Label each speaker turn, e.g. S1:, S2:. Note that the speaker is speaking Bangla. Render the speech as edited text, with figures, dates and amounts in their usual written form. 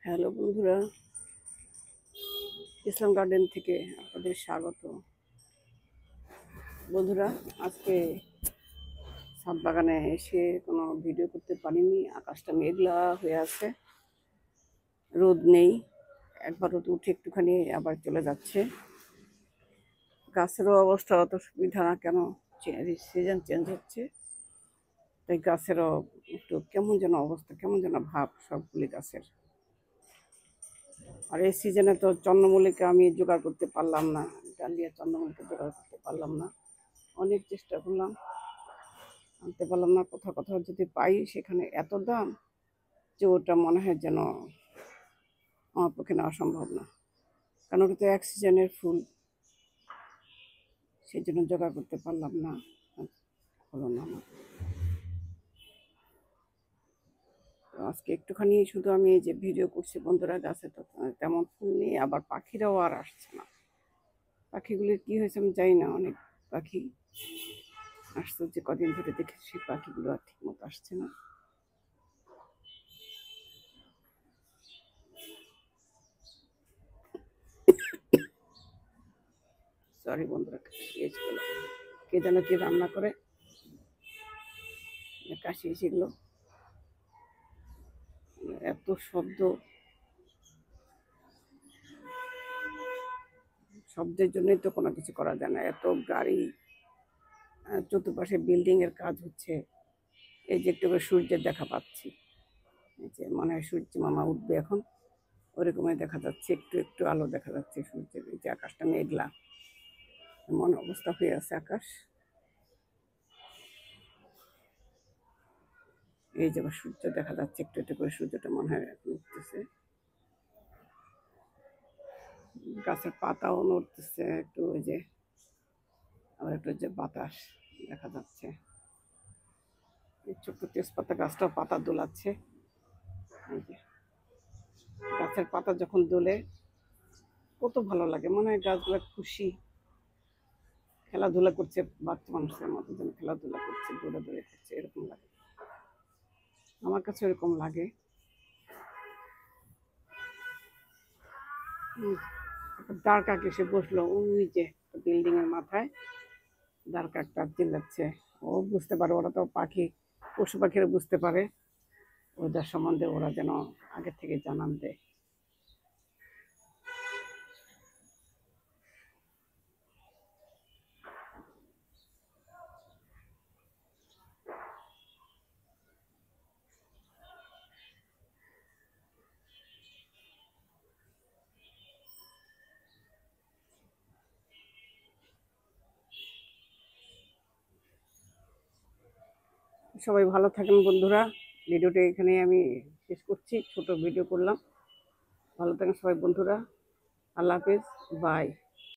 S1: হ্যালো বন্ধুরা, ইসলাম গার্ডেন থেকে আপনাদের স্বাগত। বন্ধুরা, আজকে ছাদ বাগানে এসে কোনো ভিডিও করতে পারিনি। আকাশটা মেঘলা হয়ে আছে, রোদ নেই। একবার রোদ উঠে একটুখানি আবার চলে যাচ্ছে। গাছেরও অবস্থা অত সুবিধা না, কেন সিজন চেঞ্জ হচ্ছে, তাই গাছেরও একটু কেমন যেন অবস্থা, কেমন যেন ভাব সবগুলি গাছের। আর এই সিজনে তো চন্দ্রমল্লিকা আমি জোগাড় করতে পারলাম না, ডালিয়া চন্দ্রমল্লিকা জোগাড় করতে পারলাম না। অনেক চেষ্টা করলাম, আনতে পারলাম না। কোথাও কোথাও যদি পাই, সেখানে এত দাম যে ওটা মনে হয় যেন আমার পক্ষে নেওয়া সম্ভব না, কারণ ওটা তো এক সিজনের ফুল, সেই জন্য জোগাড় করতে পারলাম না, হলো না আমার। আজকে একটুখানি শুধু আমি এই যে ভিডিও করছি বন্ধুরা, গাছে তো তেমন ফুল নেই, আবার পাখিরাও আর আসছে না। পাখিগুলির কি হয়েছে আমি জানি না, অনেক পাখি আসছে, যে কদিন ধরে দেখেছি পাখিগুলো আর ঠিক মতো আসছে না। সরি বন্ধুরা, কে যেন কি রান্না করে, কাশি এসেগুলো, এত শব্দ, শব্দের জন্যই তো কোনো কিছু করা যায় না। এত গাড়ি, চতুর্পাশে বিল্ডিং এর কাজ হচ্ছে। এই যে একটু করে সূর্যের দেখা পাচ্ছি, এই যে মনে হয় সূর্য মামা উঠবে এখন, ওরকমই দেখা যাচ্ছে, একটু একটু আলো দেখা যাচ্ছে সূর্যের। এই যে আকাশটা মেঘলা, এমন অবস্থা হয়ে আছে আকাশ। এই যে সূর্য দেখা যাচ্ছে, একটু একটু করে সূর্যটা মনে হয় এখন উঠতেছে। গাছের পাতাও নড়তেছে একটু, ওই যে আবার একটু যে বাতাস দেখা যাচ্ছে। এই ছোট্ট তেজপাতা গাছটাও পাতা দোলাচ্ছে। এই যে গাছের পাতা যখন দোলে কত ভালো লাগে, মনে হয় গাছগুলো খুশি, খেলাধুলা করছে, বাচ্চা মানুষের মতো যেন খেলাধুলা করছে, দৌড়ে দৌড়ে করছে, এরকম লাগে। আমার কাছে এরকম লাগে। ডার্ক কাক এসে বসলো ওই যে বিল্ডিং এর মাথায়, ডার্ক কাকটা চিল্লাচ্ছে। ও বুঝতে পারে, ওরা তো পাখি, পশু পাখিরা বুঝতে পারে, ওদের সম্বন্ধে ওরা যেন আগে থেকে জানান দেয়। সবাই ভালো থাকেন বন্ধুরা, ভিডিওটা এখানে আমি শেষ করছি, ছোট ভিডিও করলাম। ভালো থাকেন সবাই বন্ধুরা, আল্লাহ হাফেজ, বাই।